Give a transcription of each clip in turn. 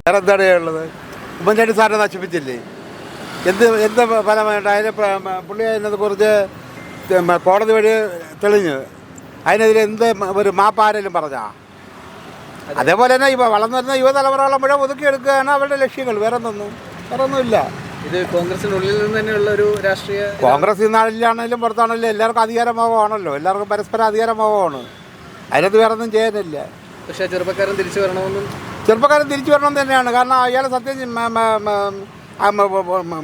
വേറെ എന്താണ് ഉള്ളത്? ഉമ്മൻചാണ്ടി സാറിനെ നശിപ്പിച്ചില്ലേ? എന്ത് ഫലമായിട്ട് അതിന് പുള്ളി അതിനെക്കുറിച്ച് കോടതി വഴി തെളിഞ്ഞ് അതിനെതിരെ എന്ത് ഒരു മാപ്പ് ആരെങ്കിലും പറഞ്ഞാ? അതേപോലെ തന്നെ വളർന്നു വരുന്ന യുവതലമുറകളെ മുഴുവൻ ഒതുക്കിയെടുക്കുകയാണ് അവരുടെ ലക്ഷ്യങ്ങൾ. വേറെ ഒന്നുമില്ല. ഇത് കോൺഗ്രസിനുള്ളിൽ നിന്ന് തന്നെയുള്ള ഒരു രാഷ്ട്രീയ കോൺഗ്രസ് ഇന്നാളിലാണെങ്കിലും പുറത്താണെങ്കിലും എല്ലാവർക്കും അധികാരമോഹമാണല്ലോ. എല്ലാവർക്കും പരസ്പരം അധികാരമോഹമാണ്. അതിനകത്ത് വേറെ ഒന്നും ചെയ്യാനില്ല. പക്ഷേ ചെറുപ്പക്കാരൻ തിരിച്ചു വരണമെന്നും തിരിച്ചു വരണം തന്നെയാണ്. കാരണം അയാൾ സത്യം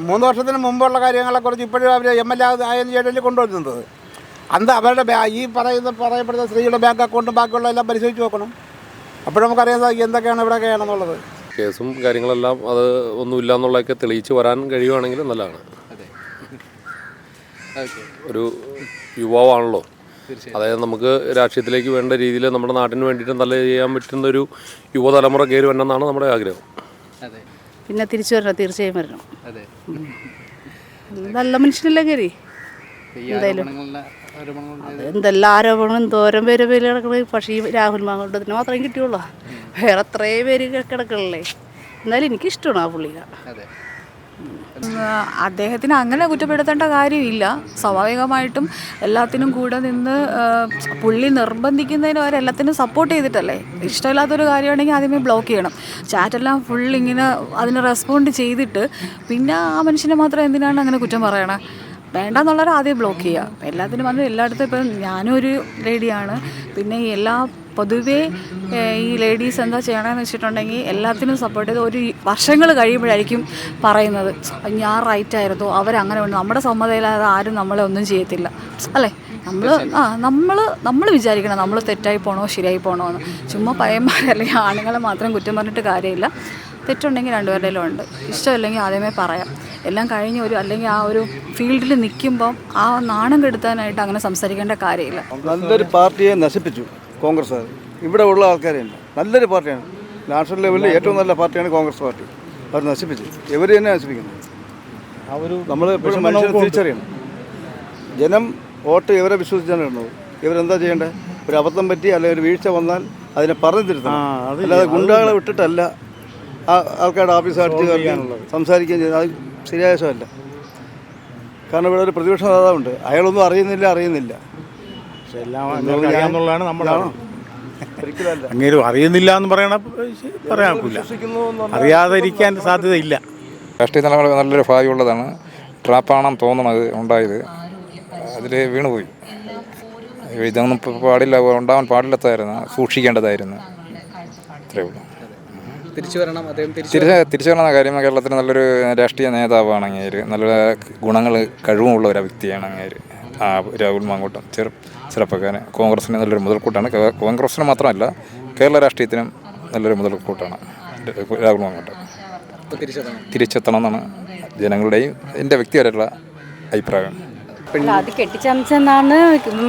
3 വർഷത്തിന് മുമ്പുള്ള കാര്യങ്ങളെക്കുറിച്ച് ഇപ്പോഴും അവർ MLA ആയതിനു ശേഷം കൊണ്ടുവരുന്നത്. അന്ന് അവരുടെ ഈ പറയപ്പെടുന്ന സ്ത്രീയുടെ ബാങ്ക് അക്കൗണ്ടും ബാക്കിയുള്ള എല്ലാം പരിശോധിച്ച് നോക്കണം. അപ്പോഴും നമുക്കറിയാൻ സാധിക്കും എന്തൊക്കെയാണ് ഇവിടെയൊക്കെയാണെന്നുള്ളത്. കേസും കാര്യങ്ങളെല്ലാം അത് ഒന്നുമില്ല എന്നുള്ളതൊക്കെ തെളിയിച്ച് വരാൻ കഴിയുവാണെങ്കിൽ നല്ലതാണ്. ഒരു യുവാവാണല്ലോ, അതായത് നമുക്ക് രാഷ്ട്രീയത്തിലേക്ക് വേണ്ട രീതിയിൽ നമ്മുടെ നാട്ടിന് വേണ്ടിയിട്ട് നല്ല ചെയ്യാൻ പറ്റുന്നൊരു യുവതലമുറ കയറി വരണമെന്നാണ് നമ്മുടെ ആഗ്രഹം. പിന്നെ തിരിച്ചു വരണം, തീർച്ചയായും വരണം. നല്ല മനുഷ്യനല്ലേ കയറി. എന്തായാലും എന്തെല്ലാം ആരോപണം എന്തോരം പേര് കിടക്കണേ. പക്ഷേ ഈ രാഹുൽ മാങ്കൂട്ടത്തിന് മാത്രമേ കിട്ടിയുള്ളൂ. വേറെ അത്രയും പേര് കിടക്കണല്ലേ. എന്നാലും എനിക്കിഷ്ടമാണ് ആ പുള്ളിയെ. അദ്ദേഹത്തിന് അങ്ങനെ കുറ്റപ്പെടുത്തേണ്ട കാര്യമില്ല. സ്വാഭാവികമായിട്ടും എല്ലാത്തിനും കൂടെ നിന്ന് പുള്ളി നിർബന്ധിക്കുന്നതിന് വരെ എല്ലാത്തിനും സപ്പോർട്ട് ചെയ്തിട്ടല്ലേ. ഇഷ്ടമില്ലാത്തൊരു കാര്യമാണെങ്കിൽ ആദ്യമേ ബ്ലോക്ക് ചെയ്യണം. ചാറ്റെല്ലാം ഫുൾ ഇങ്ങനെ അതിന് റെസ്പോണ്ട് ചെയ്തിട്ട് പിന്നെ ആ മനുഷ്യനെ മാത്രം എന്തിനാണ് അങ്ങനെ കുറ്റം പറയണേ? വേണ്ടെന്നുള്ളവരെ ആദ്യം ബ്ലോക്ക് ചെയ്യുക. എല്ലാത്തിനും വന്ന് എല്ലായിടത്തും ഇപ്പം ഞാനും ഒരു ലേഡിയാണ്. പിന്നെ പൊതുവേ ഈ ലേഡീസ് എന്താ ചെയ്യണമെന്ന് വെച്ചിട്ടുണ്ടെങ്കിൽ എല്ലാത്തിനും സപ്പോർട്ട് ചെയ്ത് ഒരു വർഷങ്ങൾ കഴിയുമ്പോഴായിരിക്കും പറയുന്നത് ഞാൻ റൈറ്റായിരുന്നു, അവരങ്ങനെ വേണം. നമ്മുടെ സമ്മതമില്ലാതെ ആരും നമ്മളെ ഒന്നും ചെയ്യത്തില്ല അല്ലേ. നമ്മൾ വിചാരിക്കണം നമ്മൾ തെറ്റായി പോകണോ ശരിയായി പോകണോ എന്ന്. ചുമ്മാ പയ്യന്മാരെ അല്ലെങ്കിൽ ആണുങ്ങളെ മാത്രം കുറ്റം പറഞ്ഞിട്ട് കാര്യമില്ല. തെറ്റുണ്ടെങ്കിൽ രണ്ടുപേരുടെയിലും ഉണ്ട്. ഇഷ്ടമില്ലെങ്കിൽ ആദ്യമേ പറയാം. എല്ലാം കഴിഞ്ഞ് അല്ലെങ്കിൽ ആ ഒരു ഫീൽഡിൽ നിൽക്കുമ്പം ആ നാണം കെടുത്താനായിട്ട് അങ്ങനെ സംസാരിക്കേണ്ട കാര്യമില്ല. നല്ലൊരു പാർട്ടിയെ നശിപ്പിച്ചു കോൺഗ്രസ്. ഇവിടെ ഉള്ള ആൾക്കാരെയല്ല, നല്ലൊരു പാർട്ടിയാണ്. നാഷണൽ ലെവലിൽ ഏറ്റവും നല്ല പാർട്ടിയാണ് കോൺഗ്രസ് പാർട്ടി. അവർ നശിപ്പിച്ചു. ഇവർ തന്നെ നശിപ്പിക്കുന്നത്. നമ്മൾ എപ്പോഴും മനുഷ്യരെ തിരിച്ചറിയണം. ജനം വോട്ട് ഇവരെ വിശ്വസിച്ചാണ് ഇടുന്നത്. ഇവരെന്താ ചെയ്യേണ്ടത്? ഒരു അബദ്ധം പറ്റി അല്ലെങ്കിൽ ഒരു വീഴ്ച വന്നാൽ അതിനെ പറഞ്ഞു തിരുത്തണം. അല്ലാതെ ഗുണ്ടകളെ വിട്ടിട്ടല്ല ആൾക്കാരുടെ ഓഫീസ് അടിച്ച് സംസാരിക്കുകയും ചെയ്യുന്നത്. അത് ശരിയായ വശമല്ല. കാരണം ഇവിടെ ഒരു പ്രതിപക്ഷ നേതാവുണ്ട്, അയാളൊന്നും അറിയുന്നില്ല. പക്ഷെ എല്ലാം അറിയാമെന്നുള്ളതാണ് നമ്മളാണ്. അങ്ങേരും അറിയുന്നില്ല എന്ന് പറയാനാക്കില്ല. അറിയാതിരിക്കാൻ സാധ്യതയില്ല. രാഷ്ട്രീയ തലമുറ നല്ലൊരു ഭാവിയുള്ളതാണ്. ട്രാപ്പാണെന്ന് തോന്നണത് ഉണ്ടായത്. അതിൽ വീണുപോയി. ഇതൊന്നും ഉണ്ടാവാൻ പാടില്ലാത്തതായിരുന്നു, സൂക്ഷിക്കേണ്ടതായിരുന്നു. അത്രേ ഉള്ളൂ. തിരിച്ചു വരണം എന്ന കാര്യം. കേരളത്തിന് നല്ലൊരു രാഷ്ട്രീയ നേതാവാണ് അങ്ങേര്. നല്ല ഗുണങ്ങൾ കഴിവുമുള്ള ഒരു വ്യക്തിയാണ് അങ്ങേര്. രാഹുൽ മാങ്കൂട്ടം ചെറുപ്പക്കാരൻ. കോൺഗ്രസിന് നല്ലൊരു മുതൽക്കൂട്ടാണ്. കോൺഗ്രസിന് മാത്രമല്ല കേരള രാഷ്ട്രീയത്തിനും നല്ലൊരു മുതൽക്കൂട്ടാണ് രാഹുൽ മാങ്കൂട്ടം. തിരിച്ചെത്തണം എന്നാണ് ജനങ്ങളുടെയും എൻ്റെ വ്യക്തിപരമായിട്ടുള്ള അഭിപ്രായം. അത് കെട്ടിച്ചമച്ചെന്നാണ്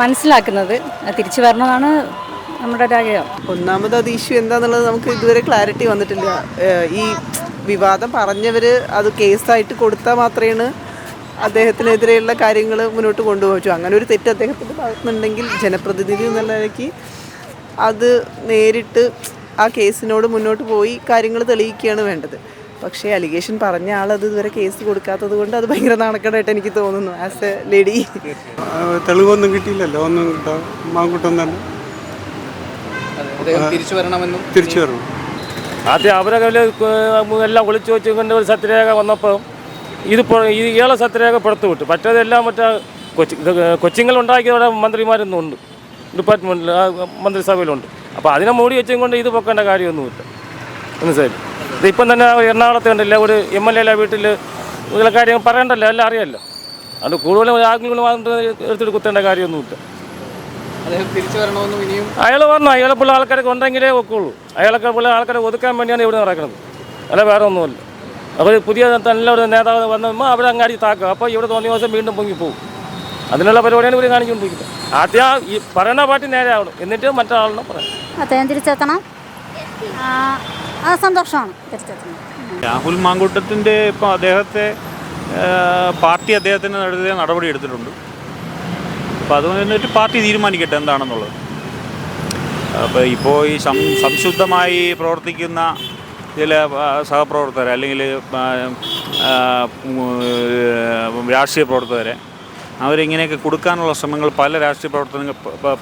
മനസ്സിലാക്കുന്നത്. തിരിച്ചു വരണമെന്നാണ് നമ്മുടെ രാജ്യം. ഒന്നാമത് അത് ഇഷ്യൂ എന്താണെന്നുള്ളത് നമുക്ക് ഇതുവരെ ക്ലാരിറ്റി വന്നിട്ടില്ല. ഈ വിവാദം പറഞ്ഞവർ അത് കേസായിട്ട് കൊടുത്താൽ മാത്രമേ അദ്ദേഹത്തിനെതിരെയുള്ള കാര്യങ്ങൾ മുന്നോട്ട് കൊണ്ടുപോകും. അങ്ങനെ ഒരു തെറ്റ് അദ്ദേഹത്തിൻ്റെ ഭാഗത്തുനിന്നുണ്ടെങ്കിൽ ജനപ്രതിനിധി എന്നുള്ള നിലയ്ക്ക് അത് നേരിട്ട് ആ കേസിനോട് മുന്നോട്ട് പോയി കാര്യങ്ങൾ തെളിയിക്കുകയാണ് വേണ്ടത്. പക്ഷേ അലിഗേഷൻ പറഞ്ഞ ആളത് ഇതുവരെ കേസ് കൊടുക്കാത്തത് കൊണ്ട് അത് ഭയങ്കര നാണക്കേടായിട്ട് എനിക്ക് തോന്നുന്നു. ആസ് എ ലേഡി തെളിവൊന്നും കിട്ടിയില്ലല്ലോ. ഒന്നും കിട്ടാം. മാങ്കൂട്ടം തന്നെ തിരിച്ചു വരണം. ആദ്യം അവരെ എല്ലാം ഒളിച്ചു വെച്ച് കൊണ്ട് ഒരു സത്യരേഖ വന്നപ്പോൾ ഇയാളെ സത്യരേഖ പുറത്തു വിട്ടു. മറ്റേതെല്ലാം കൊച്ചിങ്ങൾ ഉണ്ടാക്കിയവിടെ മന്ത്രിമാരൊന്നും ഉണ്ട്, ഡിപ്പാർട്ട്മെൻറ്റിൽ മന്ത്രിസഭയിലുണ്ട്. അപ്പോൾ അതിനെ മൂടി വെച്ചും കൊണ്ട് ഇത് പൊക്കേണ്ട കാര്യമൊന്നുമില്ല. മനസ്സിലായി. ഇതിപ്പം തന്നെ എറണാകുളത്ത് കണ്ടില്ല, ഒരു MLA വീട്ടിൽ ഇതിലെ കാര്യം പറയണ്ടല്ലോ, എല്ലാം അറിയാമല്ലോ. അത് കൂടുതലും എടുത്തിട്ട് കുത്തേണ്ട കാര്യമൊന്നുമില്ല. അയാൾ പറഞ്ഞു അയാളെപ്പോലുള്ള ആൾക്കാരൊക്കെ ഉണ്ടെങ്കിലേ ഒക്കുള്ളൂ. അയാളൊക്കെ പോലെ ആൾക്കാരെ ഒതുക്കാൻ വേണ്ടിയാണ് ഇവിടെ നടക്കുന്നത്, അല്ല വേറെ ഒന്നുമല്ല. അവർ പുതിയ നല്ലൊരു നേതാവ് വന്നപ്പോൾ അവിടെ അങ്ങാടി താക്കുക. അപ്പോൾ ഇവിടെ തോന്നിയ ദിവസം വീണ്ടും പൊങ്ങിപ്പോകും. അതിനുള്ള പരിപാടിയാണ് ഇവർ കാണിച്ചുകൊണ്ടിരിക്കുന്നത്. ആദ്യം ഈ പറയുന്ന പാർട്ടി നേരെ ആവണം, എന്നിട്ട് മറ്റൊരാളിനെ പറയാം. അദ്ദേഹം തിരിച്ചെത്തണം. സന്തോഷമാണ് തിരിച്ചെത്തണം. രാഹുൽ മാങ്കൂട്ടത്തിൻ്റെ ഇപ്പോൾ പാർട്ടി അദ്ദേഹത്തിന് നടപടി എടുത്തിട്ടുണ്ട്. അപ്പോൾ അത് എന്നിട്ട് പാർട്ടി തീരുമാനിക്കട്ടെ എന്താണെന്നുള്ളത്. അപ്പോൾ ഇപ്പോൾ ഈ സംശുദ്ധമായി പ്രവർത്തിക്കുന്ന ചില സഹപ്രവർത്തകരെ അല്ലെങ്കിൽ രാഷ്ട്രീയ പ്രവർത്തകരെ അവരിങ്ങനെയൊക്കെ കൊടുക്കാനുള്ള ശ്രമങ്ങൾ പല രാഷ്ട്രീയ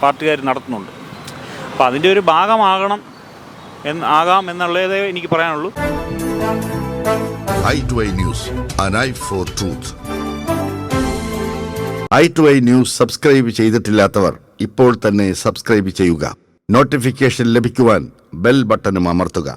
പാർട്ടിക്കാർ നടത്തുന്നുണ്ട്. അപ്പോൾ അതിൻ്റെ ഒരു ഭാഗമാകണം ആകാം എന്നുള്ളതേ എനിക്ക് പറയാനുള്ളൂ. i2i News, an eye for truth. i2i News subscribe ചെയ്തിട്ടില്ലാത്തവർ ഇപ്പോൾ തന്നെ സബ്സ്ക്രൈബ് ചെയ്യുക. നോട്ടിഫിക്കേഷൻ ലഭിക്കുവാൻ ബെൽ ബട്ടണും അമർത്തുക.